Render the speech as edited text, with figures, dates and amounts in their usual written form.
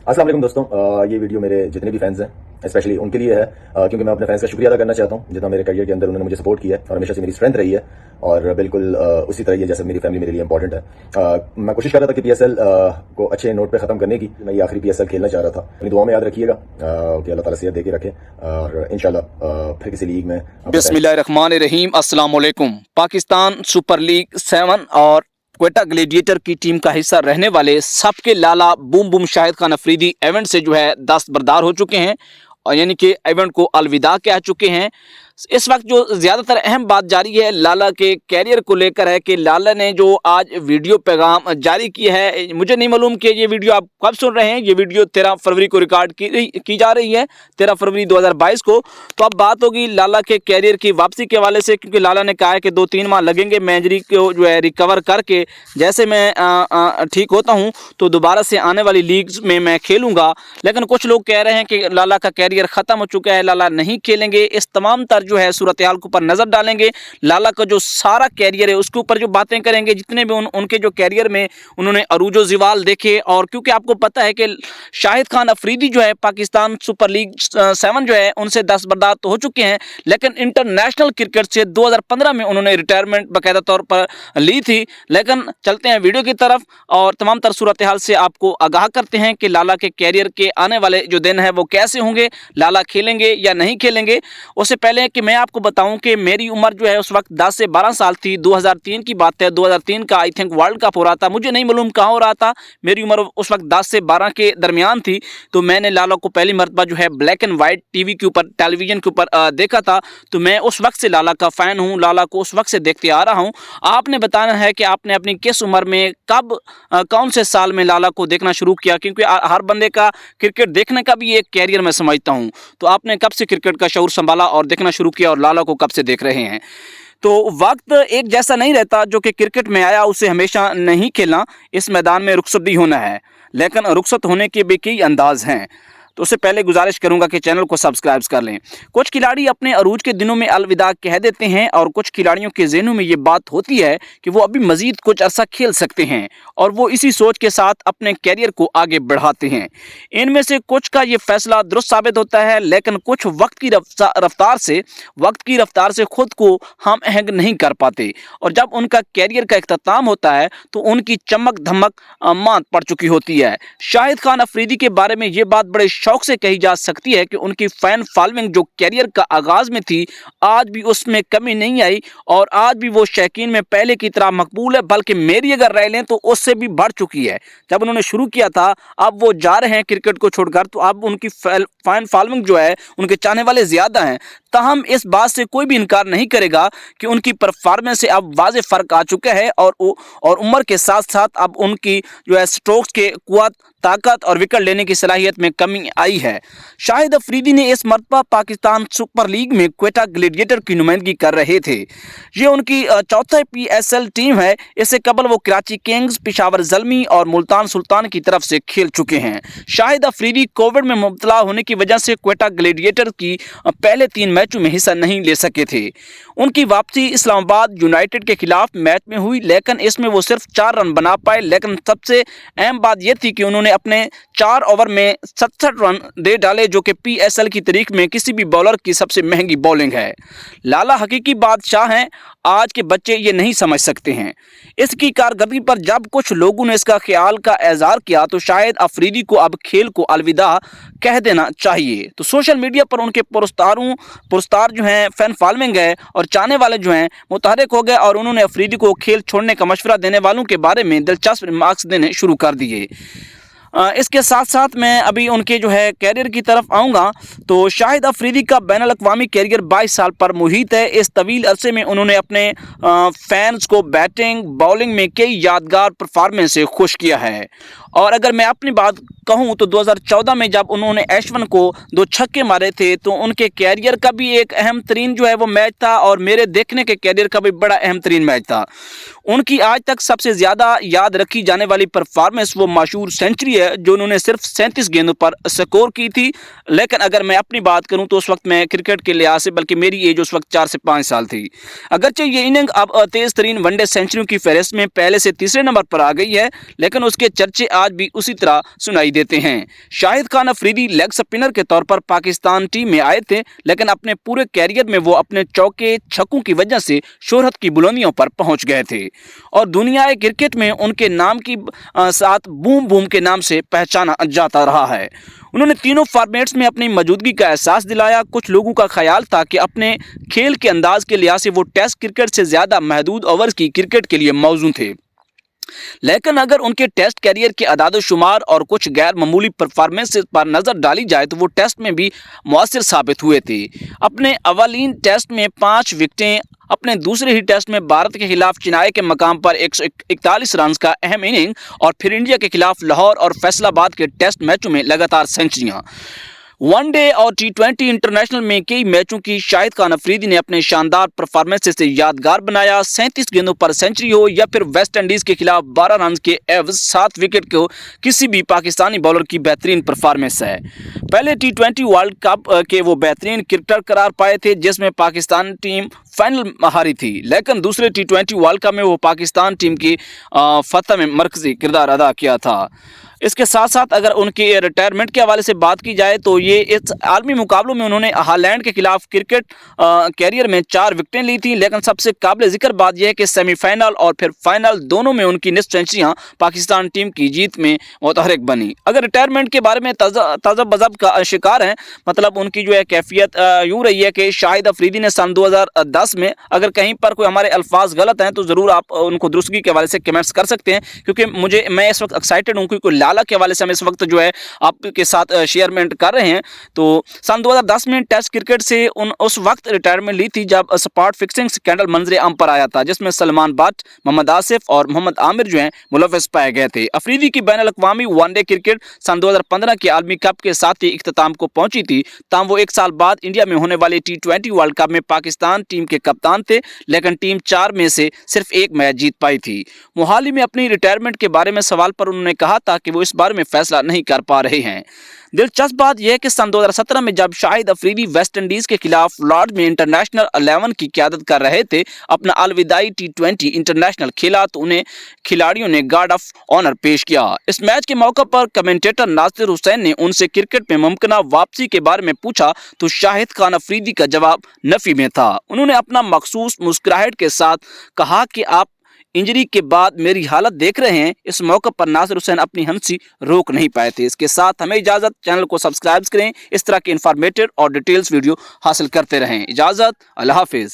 अस्सलाम वालेकुम दोस्तों, ये वीडियो मेरे जितने भी फैंस हैं स्पेशली उनके लिए है, क्योंकि मैं अपने फैंस का शुक्रिया अदा करना चाहता हूँ जितना मेरे करियर के अंदर उन्होंने मुझे सपोर्ट किया है और हमेशा से मेरी स्ट्रेंथ रही है। और बिल्कुल उसी तरह ये जैसे मेरी फैमिली मेरे लिए इंपॉर्टेंट है। मैं कोशिश कर रहा था कि PSL को अच्छे नोट पे ख़त्म करने की। मैं ये आखिरी PSL खेलना चाह रहा था। अपनी दुआ में याद रखिएगा कि अल्लाह ताला सेहत दे के रखे और इंशाल्लाह फिर किसी लीग में। बिस्मिल्लाहिर्रहमानिर्रहीम, अस्सलाम वालेकुम। पाकिस्तान सुपर लीग 7 और क्वेटा ग्लेडिएटर की टीम का हिस्सा रहने वाले सबके Lala boom boom Shahid Khan Afridi event से जो है दस्तबरदार हो चुके हैं और यानी कि इवेंट को अलविदा कह चुके हैं। इस वक्त जो ज़्यादातर अहम बात जारी है लाला के कैरियर को लेकर है कि लाला ने जो आज वीडियो पैगाम जारी किया है, मुझे नहीं मालूम कि ये वीडियो आप कब सुन रहे हैं। ये वीडियो 13 फरवरी को रिकॉर्ड की जा रही है, 13 फरवरी 2022 को। तो अब बात होगी लाला के कैरियर की वापसी के हवाले से, क्योंकि लाला ने कहा है कि 2-3 माह लगेंगे मैं इंजरी को जो है रिकवर करके, जैसे मैं ठीक होता हूँ तो दोबारा से आने वाली लीग्स में मैं खेलूँगा। लेकिन कुछ लोग कह रहे हैं कि लाला का कैरियर ख़त्म हो चुका है, लाला नहीं खेलेंगे। इस तमाम जो है सूरत हाल के ऊपर नजर डालेंगे, लाला का जो सारा कैरियर है उसके ऊपर जो बातें करेंगे, जितने भी उनके जो कैरियर में उन्होंने अरूजो ज़िवाल देखे। और क्योंकि आपको पता है कि शाहिद खान अफरीदी जो है पाकिस्तान सुपर लीग 7 जो है उनसे दस्तबरदार तो हो चुके हैं, लेकिन इंटरनेशनल क्रिकेट से 2015 में उन्होंने रिटायरमेंट बाकायदा तौर पर ली थी। लेकिन चलते हैं वीडियो की तरफ और तमाम तर सूरत हाल से आपको आगाह करते हैं कि लाला के कैरियर के आने वाले जो दिन है वो कैसे होंगे, लाला खेलेंगे या नहीं खेलेंगे। उससे पहले कि मैं आपको बताऊं कि मेरी उम्र जो है उस वक्त 10 से 12 साल थी। 2003 की बात है, 2003 का आई थिंक वर्ल्ड कप हो रहा था, मुझे नहीं मालूम कहाँ हो रहा था। मेरी उम्र उस वक्त 10 से 12 के दरमियान थी। तो मैंने लाला को पहली मरतबा जो है ब्लैक एंड वाइट टीवी के ऊपर, टेलीविजन के ऊपर देखा था। तो मैं उस वक्त से लाला का फ़ैन हूँ, लाला को उस वक्त से देखते आ रहा हूँ। आपने बताना है कि आपने अपनी किस उम्र में कब कौन से साल में लाला को देखना शुरू किया, क्योंकि हर बंदे का क्रिकेट देखने का भी एक कैरियर मैं समझता हूँ। तो आपने कब से क्रिकेट का शऊर संभाला और देखना शुरू किया और लाला को कब से देख रहे हैं? तो वक्त एक जैसा नहीं रहता, जो कि क्रिकेट में आया उसे हमेशा नहीं खेलना, इस मैदान में रुखसत भी होना है, लेकिन रुखसत होने के भी कई अंदाज हैं। तो उससे पहले गुजारिश करूंगा कि चैनल को सब्सक्राइब कर लें। कुछ खिलाड़ी अपने अरूज के दिनों में अलविदा कह देते हैं और कुछ खिलाड़ियों के ज़हनों में ये बात होती है कि वो अभी मज़ीद कुछ अरसा खेल सकते हैं और वो इसी सोच के साथ अपने कैरियर को आगे बढ़ाते हैं। इनमें से कुछ का ये फैसला दुरुस्त साबित होता है, लेकिन कुछ वक्त की रफ्तार से खुद को हम आहंग नहीं कर पाते और जब उनका कैरियर का इख्तिताम होता है तो उनकी चमक धमक मात पड़ चुकी होती है। शाहिद खान अफरीदी के बारे में ये बात बड़े शौक से कही जा सकती है कि उनकी फैन फॉलोइंग जो कैरियर का आगाज में थी, आज भी उसमें कमी नहीं आई और आज भी वो शौकीन में पहले की तरह मकबूल है, बल्कि मेरी अगर राय लें तो उससे भी बढ़ चुकी है। जब उन्होंने शुरू किया था, अब वो जा रहे हैं क्रिकेट को छोड़कर, तो अब उनकी फैन फॉलोइंग जो है, उनके चाहने वाले ज्यादा हैं। ताहम इस बात से कोई भी इनकार नहीं करेगा कि उनकी परफॉर्मेंस से अब वाज़े फ़र्क आ चुका है और उम्र के साथ साथ अब उनकी जो है स्ट्रोक्स के कुव्वत, ताकत और विकेट लेने की सलाहियत में कमी आई है। शाहिद अफरीदी ने इस मरतबा पाकिस्तान सुपर लीग में क्वेटा ग्लेडिएटर की नुमाइंदगी कर रहे थे। ये उनकी चौथा PSL टीम है। इससे कबल वो कराची किंग्स, पेशावर ज़ल्मी और मुल्तान सुल्तान की तरफ से खेल चुके हैं। शाहिद अफरीदी कोविड में मुब्तला होने की वजह से क्वेटा ग्लेडिएटर की पहले 3 मैचों में हिस्सा नहीं ले सके थे। उनकी वापसी इस्लामाबाद यूनाइटेड के खिलाफ मैच में हुई, लेकिन इसमें वो सिर्फ 4 रन बना पाए। लेकिन सबसे अहम बात यह थी कि उन्होंने अपने 4 ओवर में 67 रन दे डाले, जो कि PSL की तारीख में किसी भी बॉलर की सबसे महंगी बॉलिंग है। लाला हकीकी बादशाह हैं, आज के बच्चे ये नहीं समझ सकते हैं। इसकी कारकर्दगी पर जब कुछ लोगों ने इसका ख्याल का इज़हार किया तो शायद अफरीदी को अब खेल को अलविदा कह देना चाहिए। तो सोशल मीडिया पर उनके पुरस्कार जो हैं, फैन फॉलोइंग है और चाहने वाले जो हैं मुतहरिक हो गए और उन्होंने अफरीदी को खेल छोड़ने का मशवरा देने वालों के बारे में दिलचस्प रिमार्क्स देने शुरू कर दिए। इसके साथ साथ मैं अभी उनके जो है कैरियर की तरफ आऊँगा। तो शाहिद अफरीदी का बैनुल अक़वामी कैरियर 22 साल पर मुहित है। इस तवील अरसे में उन्होंने अपने फैंस को बैटिंग बॉलिंग में कई यादगार परफॉर्मेंस से खुश किया है। और अगर मैं अपनी बात कहूँ तो 2014 में जब उन्होंने एशवन को 2 छक्के मारे थे तो उनके कैरियर का भी एक अहम तरीन जो है वो मैच था और मेरे देखने के कैरियर का भी बड़ा अहम तरीन मैच था। उनकी आज तक सबसे ज़्यादा याद रखी जाने वाली परफॉर्मेंस वो मशहूर सेंचुरी है जो उन्होंने सिर्फ 37 गेंदों पर स्कोर की थी। लेकिन अगर मैं अपनी बात करूं तो उस वक्त मैं क्रिकेट के लिहाज से, बल्कि मेरी एज उस वक्त 4 से 5 साल थी। अगरचे ये इनिंग अब तेज़ तरीन वनडे सेंचुरियों की फहरिस्त में पहले से तीसरे नंबर पर आ गई है, लेकिन उसके चर्चे आज भी उसी तरह सुनाई देते हैं। शाहिद खान अफरीदी लेग स्पिनर के तौर पर पाकिस्तान टीम में आए थे, लेकिन अपने पूरे कैरियर में वो अपने चौके छक्कों की वजह से शोहरत की बुलंदियों पर पहुंच गए थे और दुनिया क्रिकेट में उनके नाम की साथ बूम बूम के नाम से पहचाना जाता रहा है। उन्होंने तीनों फॉर्मेट्स में अपनी मौजूदगी का एहसास दिलाया। कुछ लोगों का ख्याल था कि अपने खेल के अंदाज के लिहाज से वो टेस्ट क्रिकेट से ज़्यादा महदूद ओवर्स की क्रिकेट के लिए मौजूद थे, लेकिन अगर उनके टेस्ट कैरियर के अदाद-ओ-शुमार और कुछ गैर मामूली परफॉर्मेंस पर नज़र डाली जाए तो वो टेस्ट में भी मुअस्सिर साबित हुए थे। अपने अवलीन टेस्ट में 5 विकेटें, अपने दूसरे ही टेस्ट में भारत के खिलाफ चेन्नई के मकाम पर 141 रन का अहम इनिंग और फिर इंडिया के खिलाफ लाहौर और फैसलाबाद के टेस्ट मैचों में लगातार सेंचुरियां। वनडे और T20 इंटरनेशनल में कई मैचों की शाहिद खान अफरीदी ने अपने शानदार परफॉर्मेंस से यादगार बनाया। 37 गेंदों पर सेंचुरी हो या फिर वेस्ट इंडीज के खिलाफ 12 रन के एवज 7 विकेट को किसी भी पाकिस्तानी बॉलर की बेहतरीन परफॉर्मेंस है। पहले T20 वर्ल्ड कप के वो बेहतरीन क्रिकेटर करार पाए थे जिसमें पाकिस्तान टीम फाइनल हारी थी, लेकिन दूसरे T20 वर्ल्ड कप में वो पाकिस्तान टीम की फतह में मरकजी किरदार अदा किया था। इसके साथ साथ अगर उनके रिटायरमेंट के हवाले से बात की जाए तो ये इस आलमी मुकाबलों में उन्होंने हालैंड के खिलाफ क्रिकेट कैरियर में 4 विकेटें ली थी, लेकिन सबसे काबिल जिक्र बात यह है कि सेमीफाइनल और फिर फाइनल दोनों में उनकी निस्फ सेंचुरियां पाकिस्तान टीम की जीत में मुतहरिक बनी। अगर रिटायरमेंट के बारे में तज़ब का शिकार हैं, मतलब उनकी जो है कैफियत यूँ रही है कि शाहिद अफरीदी ने सन 2010 में, अगर कहीं पर कोई हमारे अल्फाज गलत हैं तो ज़रूर आप उनको दुरुस्तगी के हवाले से कमेंट्स कर सकते हैं, क्योंकि मैं इस वक्त एक्साइटेड हूँ क्योंकि लाला के हवाले से हम इस वक्त जो है आपके साथ शेयरमेंट कर रहे हैं। तो सन 2010 में टेस्ट क्रिकेट से उस वक्त रिटायरमेंट ली थी जब स्पॉट फिक्सिंग स्कैंडल मंजरे आम पर आया था, जिसमें सलमान बट, मोहम्मद आसिफ और मोहम्मद आमिर जो हैं मुलव्वस पाए गए थे। अफरीदी की बैनुल अक़वामी वनडे क्रिकेट सन 2015 के आलमी कप के साथ ही इख्तिताम को पहुंची थी। ताहम वो 1 साल बाद इंडिया में होने वाले T20 वर्ल्ड कप में पाकिस्तान टीम के कप्तान थे, लेकिन टीम 4 में से सिर्फ 1 मैच जीत पाई थी। मोहाली में अपनी रिटायरमेंट के बारे में सवाल पर उन्होंने कहा था कि वो इस बारे में फैसला नहीं कर पा रहे हैं। दिलचस्प बात यह है कि सन 2017 में जब शाहिद अफरीदी वेस्ट इंडीज के खिलाफ लॉर्ड्स में इंटरनेशनल 11 की क़यादत कर रहे थे, अपना अलविदाई T20 इंटरनेशनल खेला तो उन्हें खिलाड़ियों ने गार्ड ऑफ ऑनर पेश किया। इस मैच के मौके पर कमेंटेटर नासिर हुसैन ने उनसे क्रिकेट में मुमकिन वापसी के बारे में पूछा तो शाहिद खान अफरीदी का जवाब नफी में था। उन्होंने अपना मखसूस मुस्कुराहट के साथ कहा कि आप इंजरी के बाद मेरी हालत देख रहे हैं। इस मौके पर नासिर हुसैन अपनी हंसी रोक नहीं पाए थे। इसके साथ हमें इजाज़त, चैनल को सब्सक्राइब करें, इस तरह के इंफॉर्मेटिव और डिटेल्स वीडियो हासिल करते रहें। इजाज़त, अल्लाह हाफिज़।